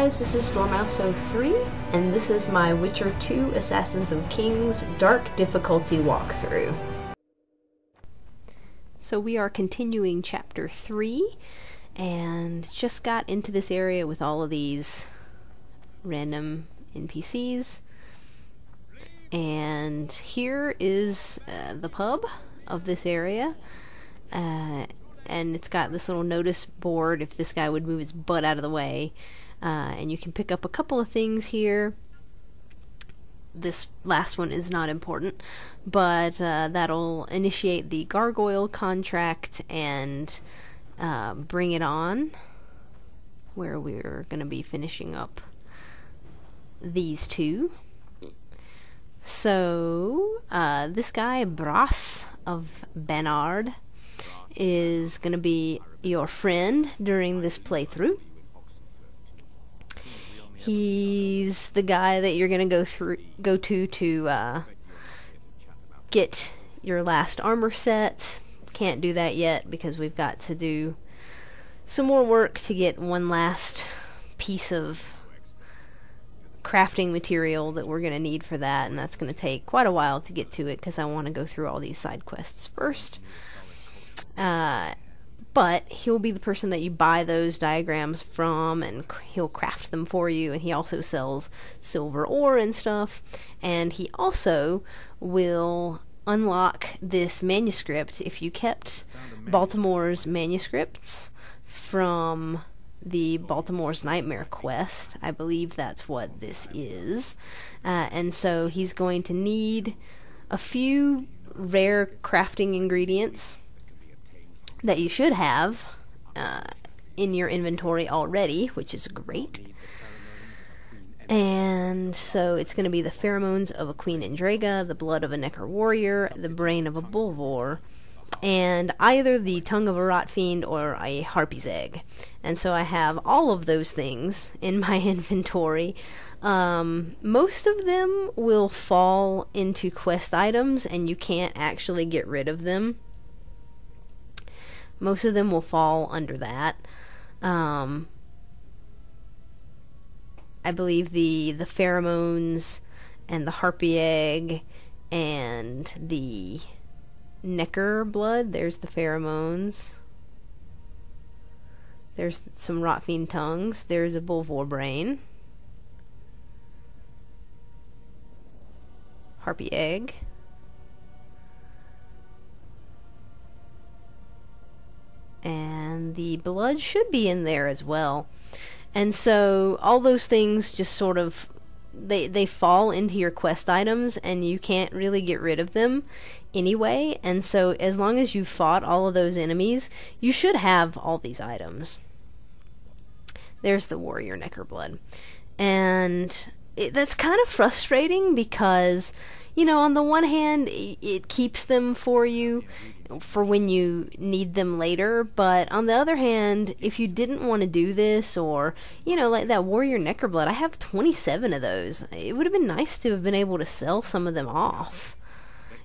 guys, this is Stormouse03, and this is my Witcher 2 Assassins of Kings Dark Difficulty walkthrough. So we are continuing Chapter 3, and just got into this area with all of these random NPCs. And here is the pub of this area, and it's got this little notice board if this guy would move his butt out of the way. And you can pick up a couple of things here. This last one is not important, but that'll initiate the Gargoyle contract and bring it on, where we're going to be finishing up these two. So, this guy, Bras of Banard, is going to be your friend during this playthrough. He's the guy that you're going to go to get your last armor set. Can't do that yet because we've got to do some more work to get one last piece of crafting material that we're going to need for that, and that's going to take quite a while to get to it because I want to go through all these side quests first. But he'll be the person that you buy those diagrams from, and he'll craft them for you, and he also sells silver ore and stuff, and he also will unlock this manuscript if you kept Baltimore's manuscripts from the Baltimore's Nightmare quest. I believe that's what this is. And so he's going to need a few rare crafting ingredients that you should have in your inventory already, which is great. And so it's going to be the pheromones of a Queen Andrega, the blood of a Necker warrior, the brain of a Bulvor, and either the tongue of a rot fiend or a harpy's egg. And so I have all of those things in my inventory. Most of them will fall into quest items, and you can't actually get rid of them. Most of them will fall under that. I believe the pheromones and the harpy egg and the Necker blood. There's the pheromones. There's some rotfiend tongues. There's a Bulvor brain. Harpy egg. And the blood should be in there as well. And so all those things just sort of they fall into your quest items, and you can't really get rid of them anyway. And so as long as you fought all of those enemies, you should have all these items. There's the warrior Necker blood. And that's kind of frustrating because, you know, on the one hand, it keeps them for you for when you need them later, but on the other hand, if you didn't want to do this, or, you know, like that warrior Necker blood, I have 27 of those. It would have been nice to have been able to sell some of them off,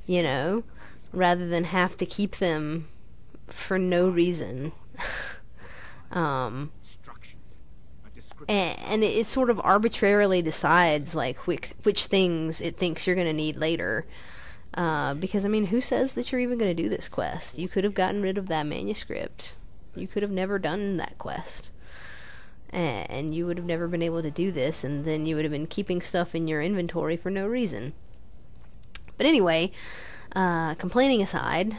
you know, rather than have to keep them for no reason. And it sort of arbitrarily decides like which things it thinks you're going to need later. Because, I mean, who says that you're even going to do this quest? You could have gotten rid of that manuscript. You could have never done that quest. And you would have never been able to do this, and then you would have been keeping stuff in your inventory for no reason. But anyway, complaining aside,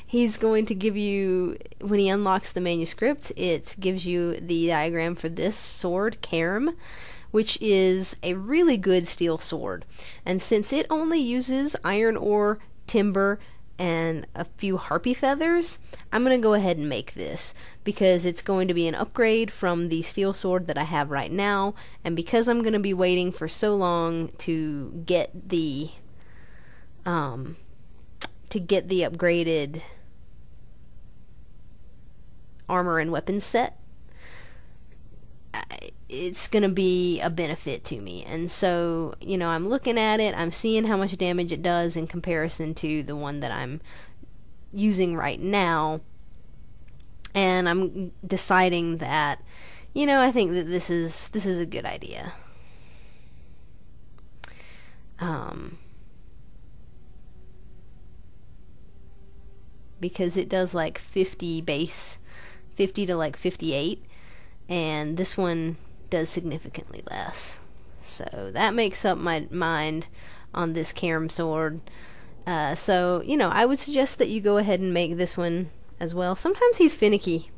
he's going to give you, when he unlocks the manuscript, it gives you the diagram for this sword, Cairn, which is a really good steel sword. And since it only uses iron ore, timber, and a few harpy feathers, I'm going to go ahead and make this, because it's going to be an upgrade from the steel sword that I have right now, and because I'm going to be waiting for so long to get the upgraded armor and weapons set, it's going to be a benefit to me. And so, you know, I'm looking at it, I'm seeing how much damage it does in comparison to the one that I'm using right now, and I'm deciding that You know, I think that this is a good idea. Because it does like 50 base, 50 to like 58, and this one does significantly less. So that makes up my mind on this Cairn sword. So, you know, I would suggest that you go ahead and make this one as well. Sometimes he's finicky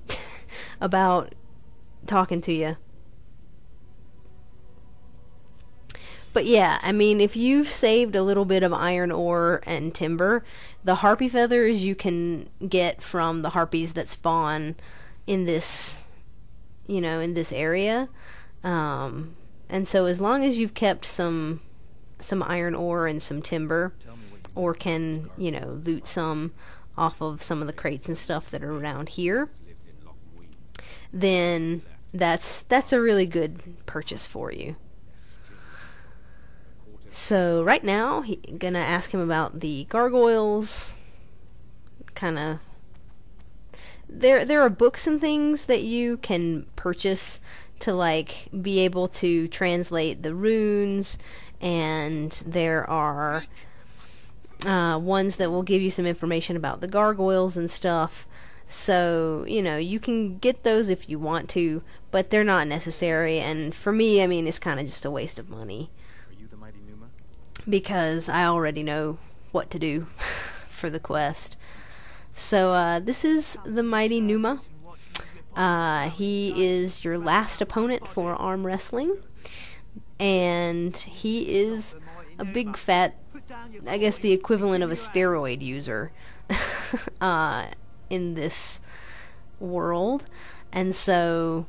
about talking to you. But yeah, I mean, if you've saved a little bit of iron ore and timber, the harpy feathers you can get from the harpies that spawn in this, you know, in this area. And so as long as you've kept some iron ore and some timber, or can, you know, loot some off of some of the crates and stuff that are around here, then that's a really good purchase for you. So right now, I'm gonna ask him about the gargoyles. Kinda, there are books and things that you can purchase to like be able to translate the runes, and there are ones that will give you some information about the gargoyles and stuff. So, you know, you can get those if you want to, but they're not necessary, and for me, I mean, it's kind of just a waste of money. Because I already know what to do for the quest. So, this is the mighty Numa. He is your last opponent for arm wrestling. And he is a big fat, I guess the equivalent of a steroid user in this world. And so,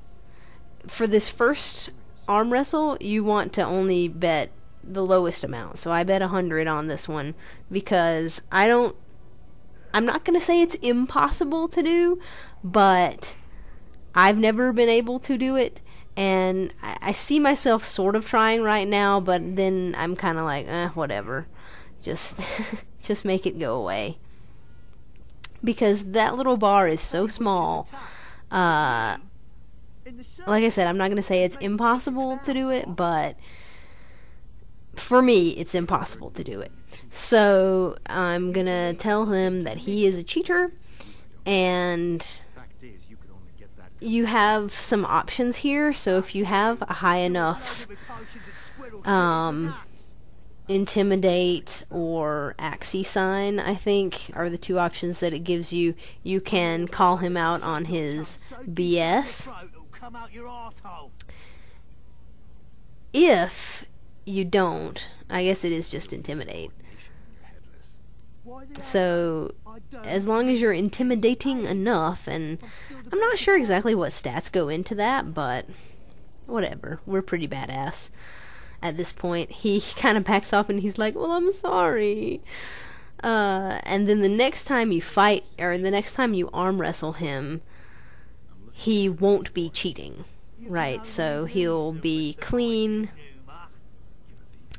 for this first arm wrestle, you want to only bet the lowest amount. So I bet 100 on this one, because I'm not going to say it's impossible to do, but I've never been able to do it, and I see myself sort of trying right now, but then I'm kind of like, whatever. Just just make it go away. Because that little bar is so small. Like I said, I'm not going to say it's impossible to do it, but for me, it's impossible to do it. So I'm gonna tell him that he is a cheater, and you have some options here. So if you have a high enough intimidate or axie sign, I think, are the two options that it gives you. You can call him out on his BS. If you don't, I guess it is just intimidate. So as long as you're intimidating enough, and I'm not sure exactly what stats go into that, but whatever, we're pretty badass at this point. He kind of backs off and he's like, well, I'm sorry. And then the next time you fight, or the next time you arm wrestle him, he won't be cheating, right? So he'll be clean,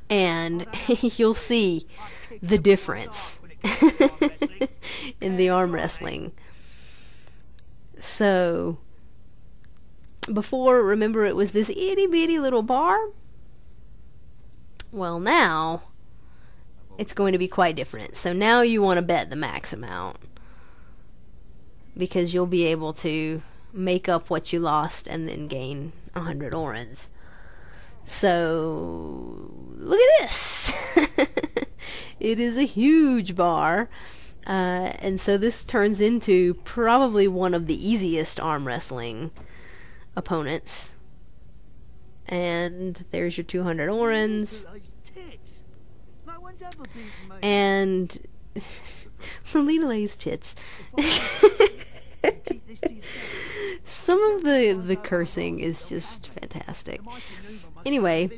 and you'll see the difference in the arm wrestling. So, before, remember, it was this itty bitty little bar? Well, now, it's going to be quite different. So now you want to bet the max amount, because you'll be able to make up what you lost and then gain 100 orens. So, look at this! It is a huge bar, and so this turns into probably one of the easiest arm wrestling opponents. And there's your 200 orens. And Lelila's tits. Some of the cursing is just fantastic. Anyway,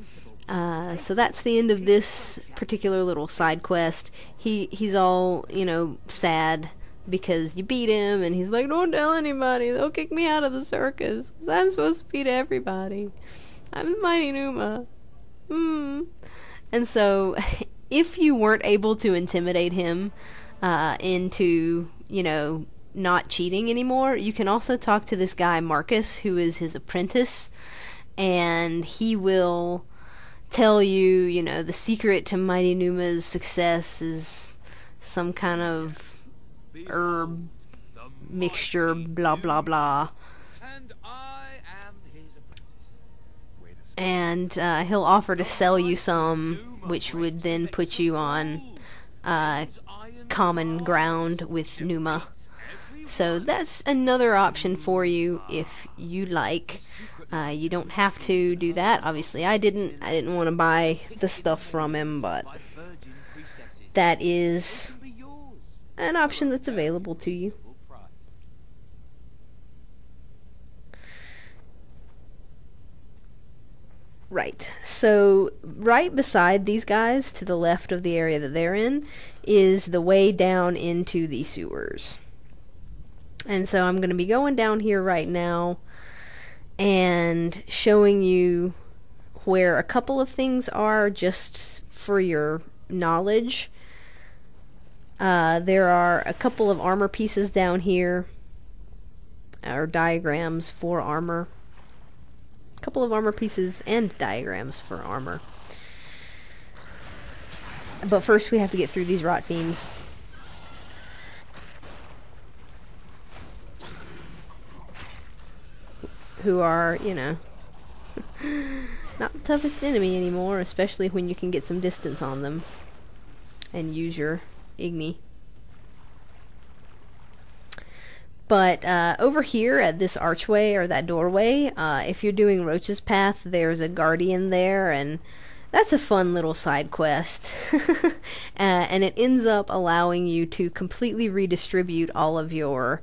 so that's the end of this particular little side quest. He's all, you know, sad because you beat him, and he's like, don't tell anybody, they'll kick me out of the circus, 'cause I'm supposed to beat everybody. I'm the mighty Numa. And so, if you weren't able to intimidate him into, you know, not cheating anymore, you can also talk to this guy Marcus, who is his apprentice, and he will tell you, you know, the secret to Mighty Numa's success is some kind of herb mixture, blah blah blah. And he'll offer to sell you some, which would then put you on common ground with Numa. So that's another option for you if you like. You don't have to do that. Obviously, I didn't want to buy the stuff from him, but that is an option that's available to you. Right, so right beside these guys, to the left of the area that they're in, is the way down into the sewers. And so I'm going to be going down here right now and showing you where a couple of things are, just for your knowledge. There are a couple of armor pieces down here, or diagrams for armor. Couple of armor pieces and diagrams for armor. But first we have to get through these rot fiends. Who are, you know, not the toughest enemy anymore, especially when you can get some distance on them and use your Igni. But over here at this archway, or that doorway, if you're doing Roach's Path, there's a guardian there, and that's a fun little side quest. And it ends up allowing you to completely redistribute all of your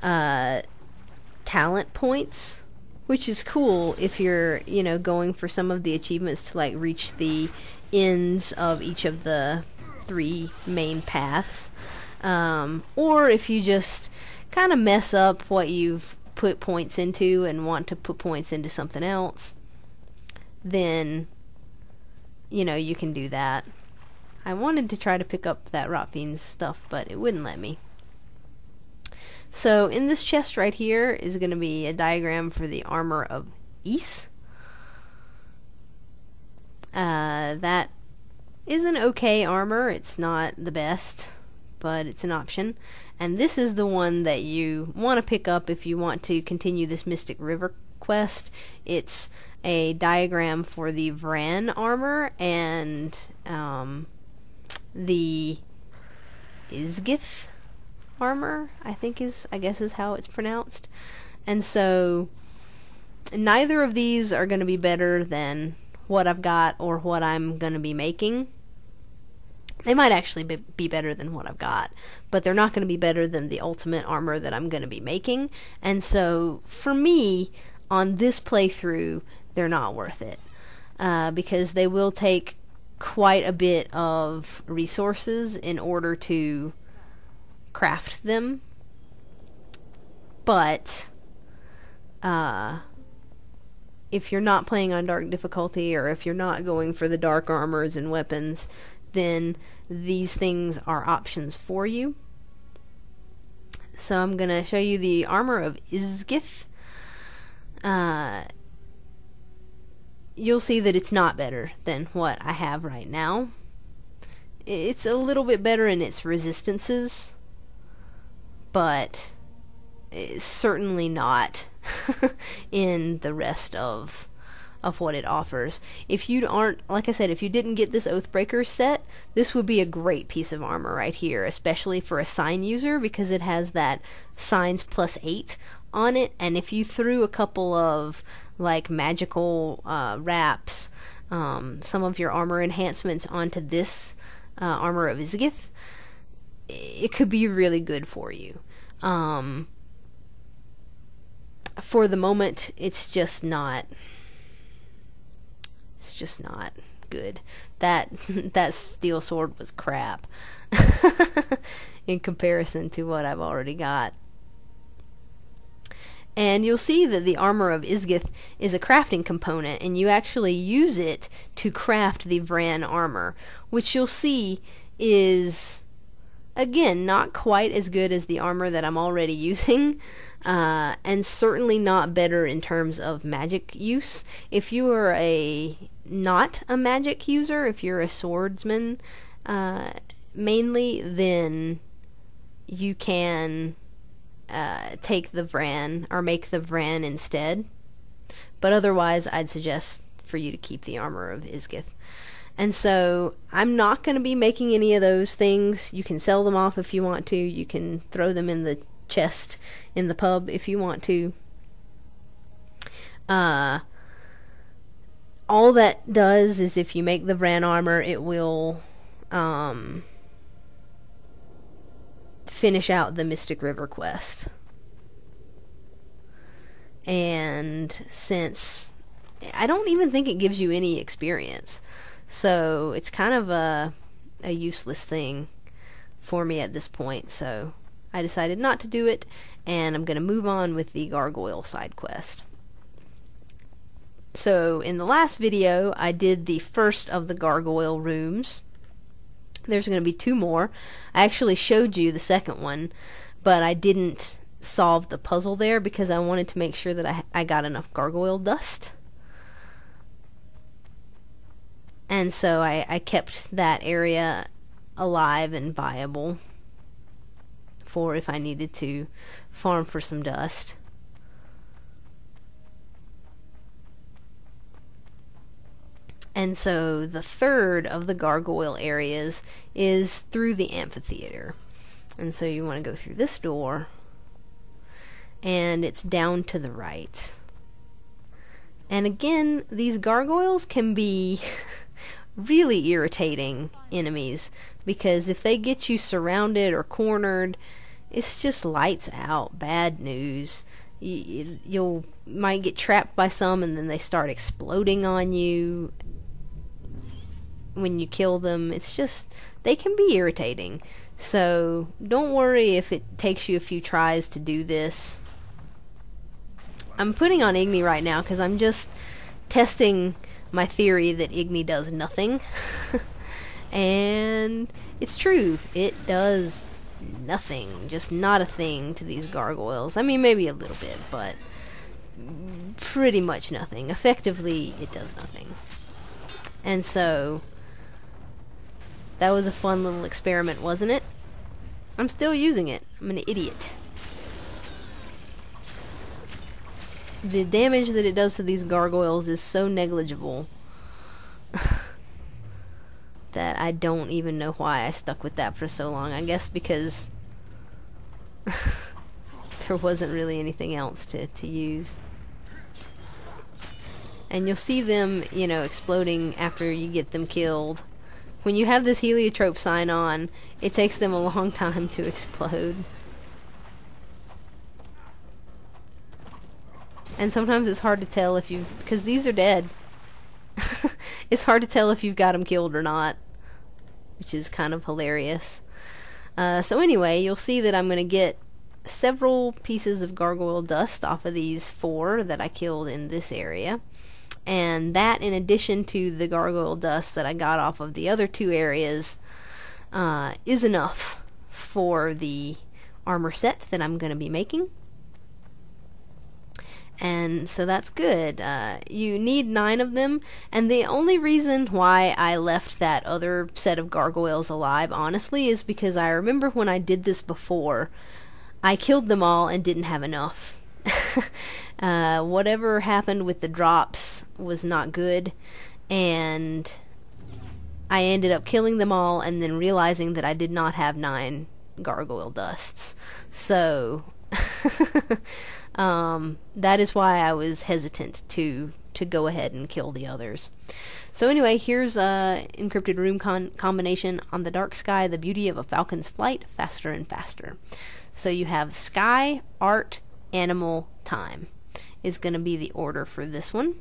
talent points, which is cool if you're, you know, going for some of the achievements to like reach the ends of each of the 3 main paths. Or if you just kind of mess up what you've put points into and want to put points into something else, then, you know, you can do that. I wanted to try to pick up that Rotfiend's stuff, but it wouldn't let me. So in this chest right here is going to be a diagram for the armor of Ys. That is an okay armor. It's not the best, but it's an option. And this is the one that you want to pick up if you want to continue this Mystic River quest. It's a diagram for the Vran armor and the Isgith armor, I guess is how it's pronounced. And so neither of these are going to be better than what I've got or what I'm going to be making. They might actually be better than what I've got, but they're not going to be better than the ultimate armor that I'm going to be making. And so for me, on this playthrough, they're not worth it, because they will take quite a bit of resources in order to craft them. But if you're not playing on dark difficulty, or if you're not going for the dark armors and weapons, then these things are options for you. So I'm going to show you the armor of Isgith. You'll see that it's not better than what I have right now. It's a little bit better in its resistances, but it's certainly not in the rest of what it offers. If you aren't, like I said, if you didn't get this Oathbreaker set, this would be a great piece of armor right here, especially for a sign user, because it has that signs +8 on it. And if you threw a couple of like magical wraps, some of your armor enhancements onto this armor of Isgith, it could be really good for you. For the moment, it's just not good. That steel sword was crap in comparison to what I've already got. And you'll see that the armor of Isgith is a crafting component, and you actually use it to craft the Vran armor, which you'll see is Again, not quite as good as the armor that I'm already using, and certainly not better in terms of magic use. If you are not a magic user, if you're a swordsman mainly, then you can take the Vran, or make the Vran instead. But otherwise, I'd suggest for you to keep the armor of Isgith. And so I'm not going to be making any of those things. You can sell them off if you want to. You can throw them in the chest in the pub if you want to. All that does is if you make the Vran armor, it will finish out the Mystic River quest. And since I don't even think it gives you any experience, so it's kind of a useless thing for me at this point, so I decided not to do it, and I'm going to move on with the Gargoyle side quest. So in the last video, I did the first of the Gargoyle rooms. There's going to be 2 more. I actually showed you the second one, but I didn't solve the puzzle there because I wanted to make sure that I got enough gargoyle dust. And so I kept that area alive and viable for if I needed to farm for some dust. And so the third of the gargoyle areas is through the amphitheater. And so you want to go through this door, and it's down to the right. And again, these gargoyles can be really irritating enemies, because if they get you surrounded or cornered, it's just lights out, bad news. You might get trapped by some, and then they start exploding on you when you kill them. It's just, they can be irritating. So don't worry if it takes you a few tries to do this. I'm putting on Igni right now because I'm just testing my theory that Igni does nothing. And it's true, it does nothing, just not a thing to these gargoyles. I mean, maybe a little bit, but pretty much nothing. Effectively, it does nothing. And so that was a fun little experiment, wasn't it? I'm still using it. I'm an idiot. The damage that it does to these gargoyles is so negligible that I don't even know why I stuck with that for so long. I guess because there wasn't really anything else to use. And you'll see them, you know, exploding after you get them killed. When you have this heliotrope sign on, it takes them a long time to explode. And sometimes it's hard to tell if you've, because these are dead. It's hard to tell if you've got them killed or not, which is kind of hilarious. So anyway, you'll see that I'm going to get several pieces of gargoyle dust off of these 4 that I killed in this area. And that, in addition to the gargoyle dust that I got off of the other 2 areas, is enough for the armor set that I'm going to be making. And so that's good. You need 9 of them, and the only reason why I left that other set of gargoyles alive, honestly, is because I remember when I did this before, I killed them all and didn't have enough. Whatever happened with the drops was not good, and I ended up killing them all and then realizing that I did not have 9 gargoyle dusts. So that is why I was hesitant to go ahead and kill the others. So anyway, here's a encrypted room combination. On the dark sky, the beauty of a falcon's flight, faster and faster. So you have sky, art, animal, time is going to be the order for this one,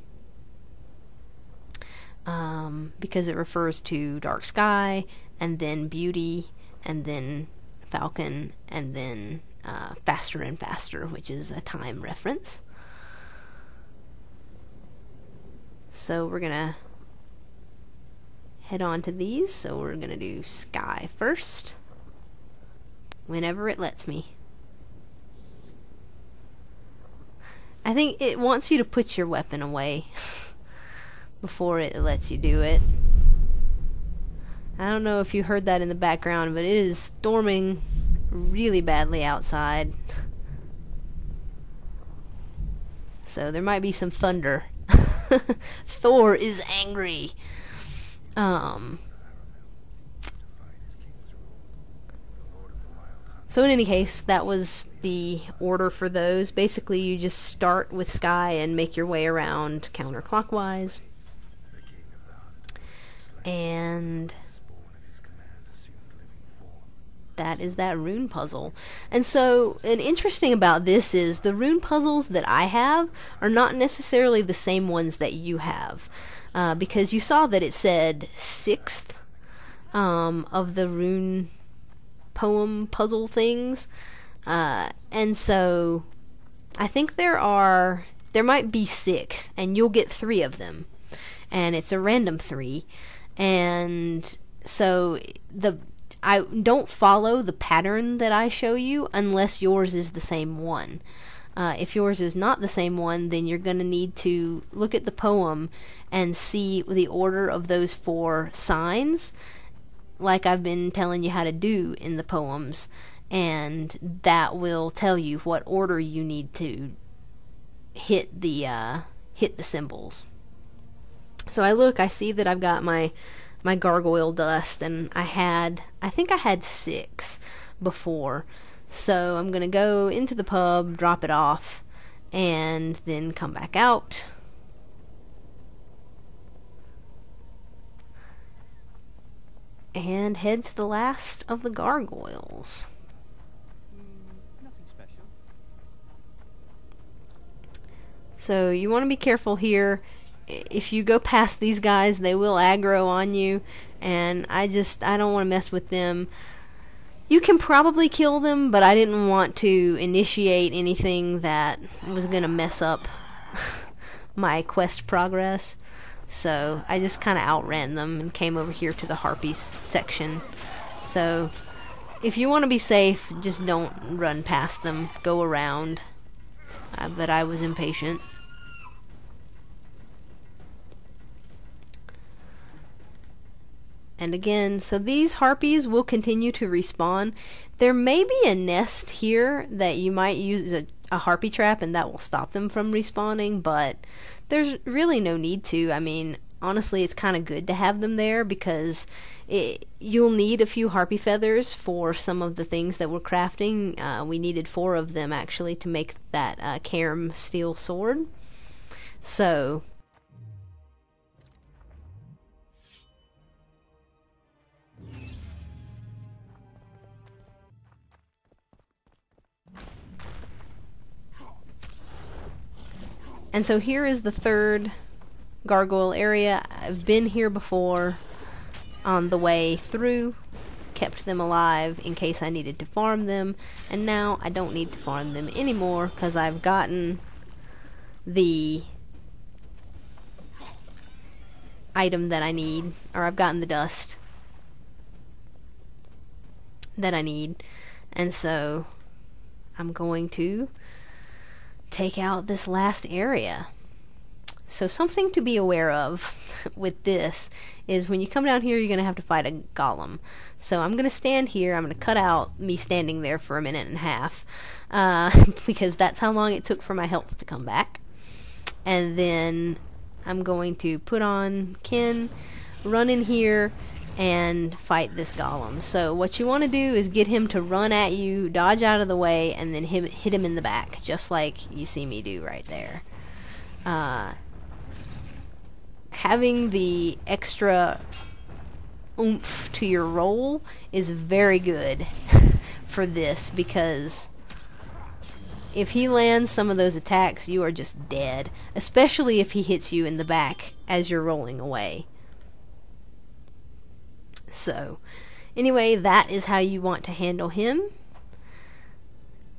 because it refers to dark sky, and then beauty, and then falcon, and then faster and faster, which is a time reference. So we're gonna head on to these. So we're gonna do sky first. whenever it lets me. I think it wants you to put your weapon away before it lets you do it. I don't know if you heard that in the background, but it is storming really badly outside. So there might be some thunder. Thor is angry. So in any case, that was the order for those. Basically, you just start with Sky and make your way around counterclockwise. And that is that rune puzzle. And so, an interesting about this is the rune puzzles that I have are not necessarily the same ones that you have. Because you saw that it said 6th of the rune poem puzzle things. And so, I think there might be 6, and you'll get 3 of them. And it's a random 3. And so, I don't follow the pattern that I show you unless yours is the same one. If yours is not the same one, then you're going to need to look at the poem and see the order of those 4 signs, like I've been telling you how to do in the poems, and that will tell you what order you need to hit the symbols. So I see that I've got my gargoyle dust, and I think I had 6 before. So I'm going to go into the pub, drop it off, and then come back out. And head to the last of the gargoyles. Nothing special. So you want to be careful here. If you go past these guys, they will aggro on you, and I don't want to mess with them. You can probably kill them, but I didn't want to initiate anything that was going to mess up my quest progress. So I just kind of outran them and came over here to the harpies section. So if you want to be safe, just don't run past them. Go around. But I was impatient. And again, so these harpies will continue to respawn. There may be a nest here that you might use as a harpy trap, and that will stop them from respawning, but there's really no need to. I mean, honestly, it's kind of good to have them there because you'll need a few harpy feathers for some of the things that we're crafting. We needed 4 of them, actually, to make that Cairn steel sword. So and so here is the 3rd gargoyle area. I've been here before on the way through, kept them alive in case I needed to farm them, and now I don't need to farm them anymore because I've gotten the item that I need, or I've gotten the dust that I need, and so I'm going to take out this last area. So something to be aware of with this is when you come down here, you're going to have to fight a golem. So I'm going to stand here. I'm going to cut out me standing there for a minute and a half because that's how long it took for my health to come back. And then I'm going to put on Kin, run in here, and fight this golem. So what you want to do is get him to run at you, dodge out of the way, and then hit him in the back, just like you see me do right there. Having the extra oomph to your roll is very good for this, because if he lands some of those attacks, you are just dead, especially if he hits you in the back as you're rolling away. So, anyway, that is how you want to handle him.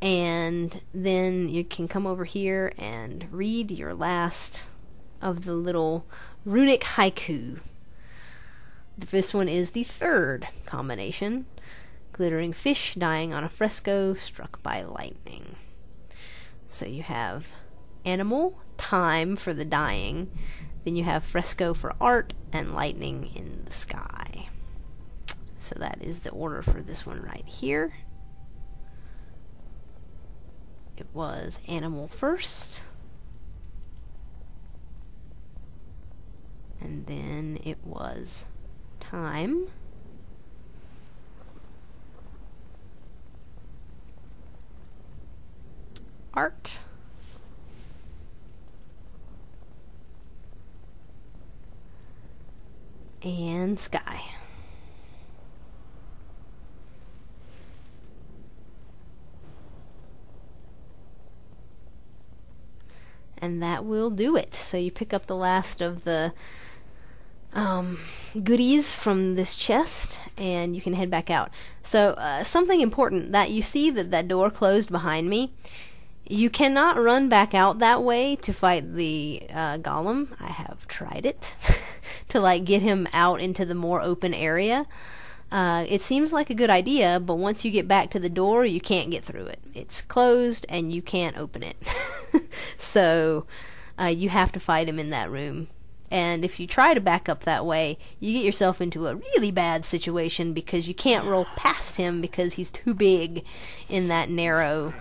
And then you can come over here and read your last of the little runic haiku. This one is the 3rd combination. glittering fish dying on a fresco struck by lightning. So you have animal, time for the dying, then you have fresco for art, and lightning in the sky. So that is the order for this one right here. It was animal first, and then it was time, art, and sky. And that will do it. So you pick up the last of the goodies from this chest, and you can head back out. So something important, that you see that door closed behind me. You cannot run back out that way to fight the golem. I have tried it to like get him out into the more open area. It seems like a good idea, but once you get back to the door, you can't get through it. It's closed and you can't open it. So you have to fight him in that room. And if you try to back up that way, you get yourself into a really bad situation because you can't roll past him because he's too big in that narrow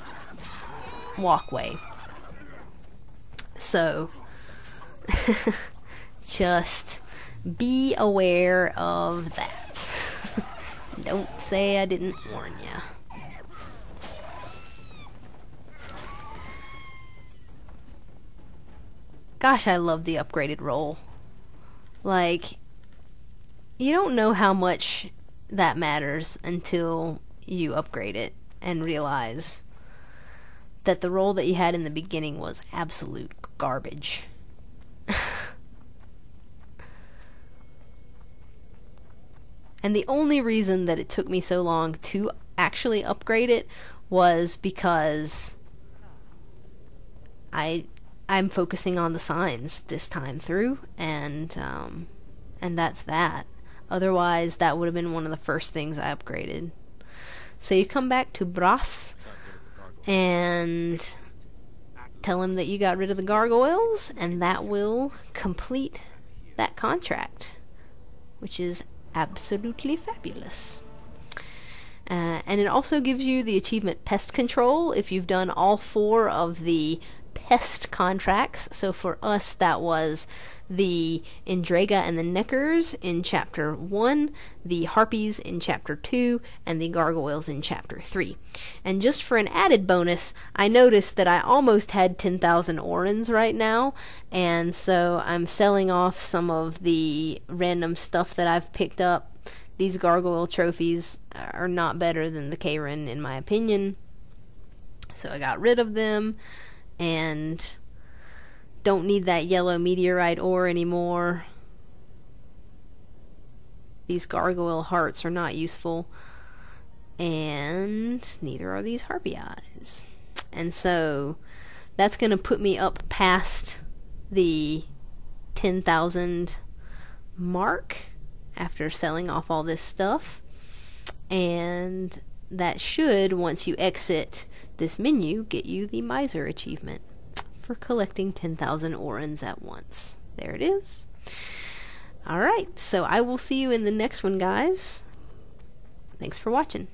walkway. So just be aware of that. Don't say I didn't warn ya. Gosh, I love the upgraded roll. Like, you don't know how much that matters until you upgrade it and realize that the roll that you had in the beginning was absolute garbage. And the only reason that it took me so long to actually upgrade it was because I'm focusing on the signs this time through, and that's that. Otherwise, that would have been one of the first things I upgraded. So you come back to Brass and tell him that you got rid of the gargoyles, and that will complete that contract, which is absolutely fabulous. And it also gives you the achievement Pest Control if you've done all 4 of the pest contracts. So for us, that was the Indraga and the Neckers in Chapter 1, the Harpies in Chapter 2, and the Gargoyles in Chapter 3. And just for an added bonus, I noticed that I almost had 10,000 Orans right now, and so I'm selling off some of the random stuff that I've picked up. These Gargoyle trophies are not better than the Karen, in my opinion. So I got rid of them, and don't need that yellow meteorite ore anymore. These gargoyle hearts are not useful, and neither are these harpy eyes. And so that's going to put me up past the 10,000 mark after selling off all this stuff. And that should, once you exit this menu, get you the Miser achievement for collecting 10,000 Orans at once. There it is. Alright, so I will see you in the next one, guys. Thanks for watching.